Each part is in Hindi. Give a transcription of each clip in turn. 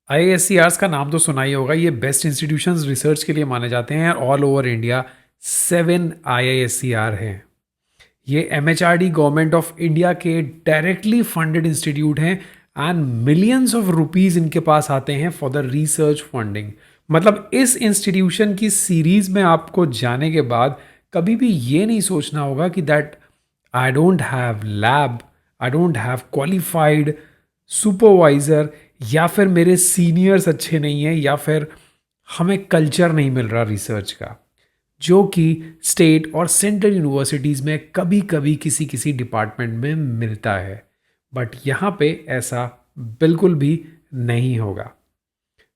आईएससीआर्स का नाम तो सुना ही होगा। ये बेस्ट इंस्टीट्यूशंस रिसर्च के लिए माने जाते हैं। ऑल ओवर इंडिया 7 आईआईएससीआर हैं। ये एमएचआरडी गवर्नमेंट ऑफ इंडिया के डायरेक्टली फंडेड इंस्टीट्यूट हैं एंड मिलियंस ऑफ रुपीस इनके पास आते हैं फॉर द रिसर्च फंडिंग। मतलब इस इंस्टीट्यूशन की सीरीज में आपको जाने के बाद कभी भी ये नहीं सोचना होगा कि that I don't have lab, I don't have qualified supervisor, या फिर मेरे सीनियर्स अच्छे नहीं हैं, या फिर हमें कल्चर नहीं मिल रहा रिसर्च का, जो कि स्टेट और सेंट्रल यूनिवर्सिटीज़ में कभी कभी किसी किसी डिपार्टमेंट में मिलता है। बट यहाँ पे ऐसा बिल्कुल भी नहीं होगा।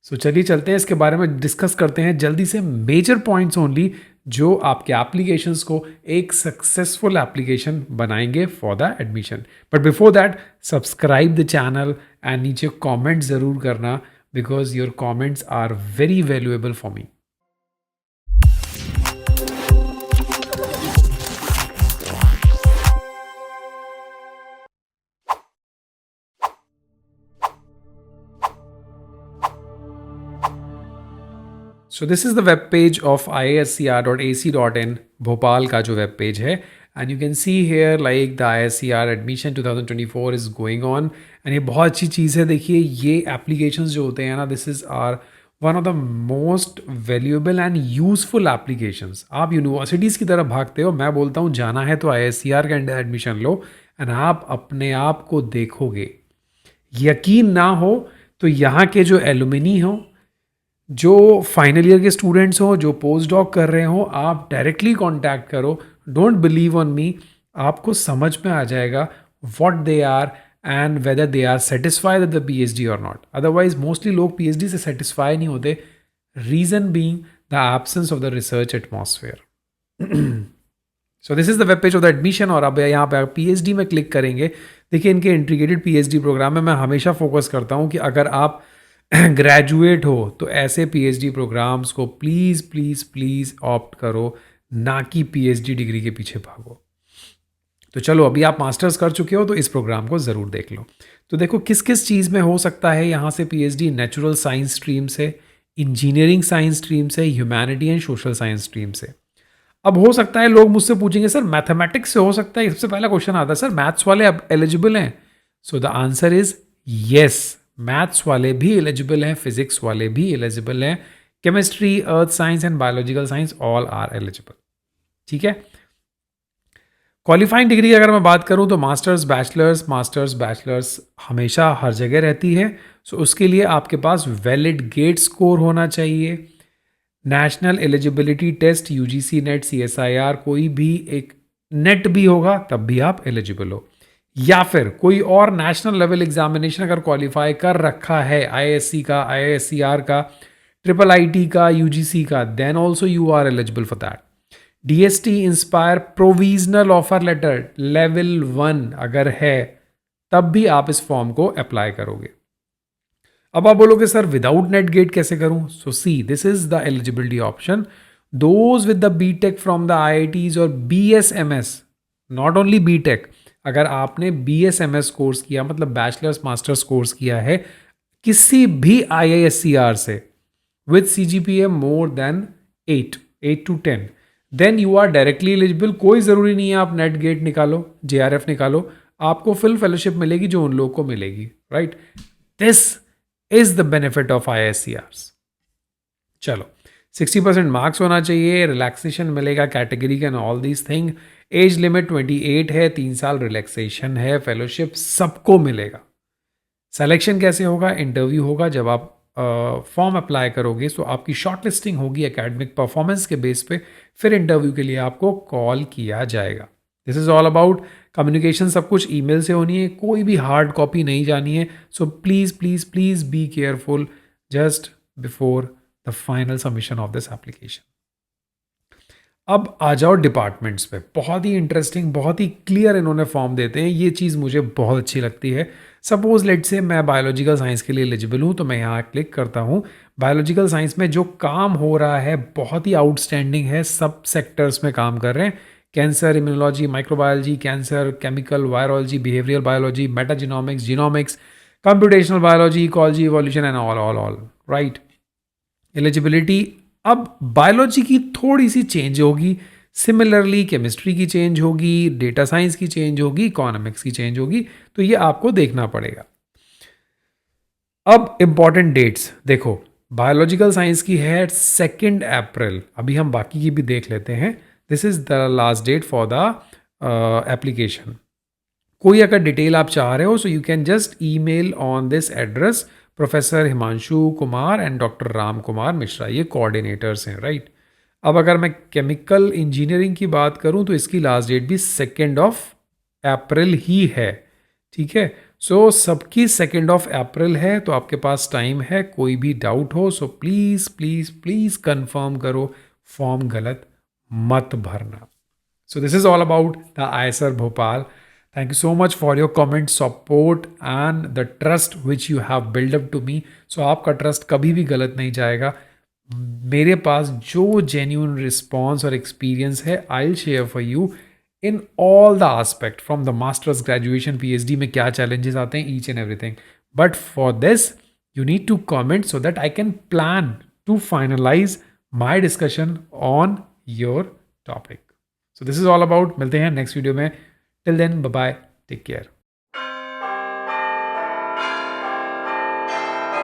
सो चलिए चलते हैं, इसके बारे में डिस्कस करते हैं जल्दी से मेजर पॉइंट्स ओनली जो आपके एप्लीकेशंस को एक सक्सेसफुल एप्लीकेशन बनाएंगे for the admission. But before that subscribe the channel and नीचे कमेंट ज़रूर करना, because your comments are very valuable for me. So this is the web page of iascr.ac.in Bhopal का जो वेब पेज है। And you can see here like the ISCR admission 2024 is going on. And ये बहुत अच्छी चीज़ है। देखिए ये एप्लीकेशंस जो होते हैं ना, this is are one of the most valuable and useful applications. आप यूनिवर्सिटीज़ की तरफ भागते हो, मैं बोलता हूँ जाना है तो ISCR का एडमिशन लो एंड आप अपने आप को देखोगे। यकीन ना हो तो यहाँ के जो एलुमिनी हो, जो फाइनल ईयर के स्टूडेंट्स हो, जो पोस्ट डॉक कर रहे हो, आप डायरेक्टली कांटेक्ट करो। डोंट बिलीव ऑन मी, आपको समझ में आ जाएगा what they are and whether they are satisfied with the PhD और नॉट। अदरवाइज मोस्टली लोग पीएचडी से सेटिस्फाई नहीं होते, reason being the absence of the research atmosphere. So this is the web page of the admission. और अब यहाँ पे पीएचडी में क्लिक करेंगे। देखिए इनके इंटीग्रेटेड पीएचडी प्रोग्राम में मैं हमेशा फोकस करता हूँ कि अगर आप ग्रेजुएट हो तो ऐसे पीएचडी प्रोग्राम्स को प्लीज़ प्लीज़ प्लीज़ ऑप्ट करो, ना कि पीएचडी डिग्री के पीछे भागो। तो चलो, अभी आप मास्टर्स कर चुके हो तो इस प्रोग्राम को ज़रूर देख लो। तो देखो किस किस चीज़ में हो सकता है यहाँ से पीएचडी। नेचुरल साइंस स्ट्रीम से, इंजीनियरिंग साइंस स्ट्रीम से, humanity and social science stream से। अब हो सकता है लोग मुझसे पूछेंगे सर मैथमेटिक्स से हो सकता है। सबसे पहला क्वेश्चन आता है सर मैथ्स वाले अब एलिजिबल हैं? So the answer is yes, maths वाले भी एलिजिबल हैं, फिजिक्स वाले भी एलिजिबल हैं, chemistry, earth science and biological science all are eligible. ठीक है। क्वालिफाइंग डिग्री अगर मैं बात करूं तो मास्टर्स बैचलर्स हमेशा हर जगह रहती है। सो उसके लिए आपके पास वैलिड गेट स्कोर होना चाहिए। National eligibility test, UGC NET, CSIR, कोई भी एक नेट भी होगा तब भी आप एलिजिबल हो। या फिर कोई और नेशनल लेवल एग्जामिनेशन अगर क्वालिफाई कर रखा है, IISc का, IIScR का, IIIT का, UGC का, then also you are eligible for that. DST INSPIRE provisional offer letter level 1 अगर है तब भी आप इस फॉर्म को अप्लाई करोगे। अब आप बोलोगे सर विदाउट नेट गेट कैसे करूं? So see, this is the eligibility option. Those with the BTech from the IITs और BSMS, नॉट ओनली बीटेक, अगर आपने BSMS कोर्स किया मतलब बैचलर्स मास्टर्स कोर्स किया है किसी भी IIScR से with CGPA more than 8 to 10, then you are directly eligible. कोई ज़रूरी नहीं है आप नेट गेट निकालो, JRF निकालो, आपको फुल फेलोशिप मिलेगी जो उन लोगों को मिलेगी, right? This is the benefit of IIScRs। चलो, 60% मार्क्स होना चाहिए, रिलैक्सेशन मिलेगा कैटेगरी का, all these thing. Age limit 28 है, 3 साल रिलैक्सेशन है, फेलोशिप सबको मिलेगा। सिलेक्शन कैसे होगा? इंटरव्यू होगा। जब आप फॉर्म अप्लाई करोगे तो आपकी शॉर्ट लिस्टिंग होगी एकेडमिक परफॉर्मेंस के बेस पे, फिर इंटरव्यू के लिए आपको कॉल किया जाएगा। This is all about communication, सब कुछ ईमेल से होनी है, कोई भी हार्ड कॉपी नहीं जानी है। So please please please be careful just before the final submission of this application. अब आ जाओ डिपार्टमेंट्स पे। बहुत ही इंटरेस्टिंग, बहुत ही क्लियर इन्होंने फॉर्म देते हैं, ये चीज़ मुझे बहुत अच्छी लगती है। सपोज लेट से मैं बायोलॉजिकल साइंस के लिए एलिजिबल हूँ तो मैं यहाँ क्लिक करता हूँ। बायोलॉजिकल साइंस में जो काम हो रहा है बहुत ही आउटस्टैंडिंग है, सब सेक्टर्स में काम कर रहे हैं। Cancer, immunology, microbiology, cancer, chemical, virology, behavioural biology, metagenomics, genomics, computational biology, ecology, evolution and all right. Eligibility अब बायोलॉजी की थोड़ी सी चेंज होगी, सिमिलरली केमिस्ट्री की चेंज होगी, डेटा साइंस की चेंज होगी, इकोनॉमिक्स की चेंज होगी, तो ये आपको देखना पड़ेगा। अब इंपॉर्टेंट डेट्स देखो, बायोलॉजिकल साइंस की है 2 अप्रैल, अभी हम बाकी की भी देख लेते हैं। This is the last date for the application. कोई अगर डिटेल आप चाह रहे हो, so you can just email on this address, professor Himanshu Kumar and doctor Ram Kumar Mishra, ये कोऑर्डिनेटर्स हैं राइट। अब अगर मैं केमिकल इंजीनियरिंग की बात करूं तो इसकी लास्ट डेट भी 2 अप्रैल ही है, ठीक है। सो सबकी 2 अप्रैल है, तो आपके पास टाइम है। कोई भी डाउट हो so please please please confirm करो, फॉर्म गलत मत भरना। So this is all about the ISR Bhopal. Thank you so much for your comment, support and the trust which you have built up to me. So आपका ट्रस्ट कभी भी गलत नहीं जाएगा। मेरे पास जो जेन्यून रिस्पॉन्स और एक्सपीरियंस है, I will share for you in all the aspect, from the masters, graduation, PhD में क्या चैलेंजेस आते हैं, each and everything. But for this you need to comment so that I can plan to finalize my discussion on your topic. So this is all about, मिलते हैं नेक्स्ट वीडियो में। Till then bye bye, take care.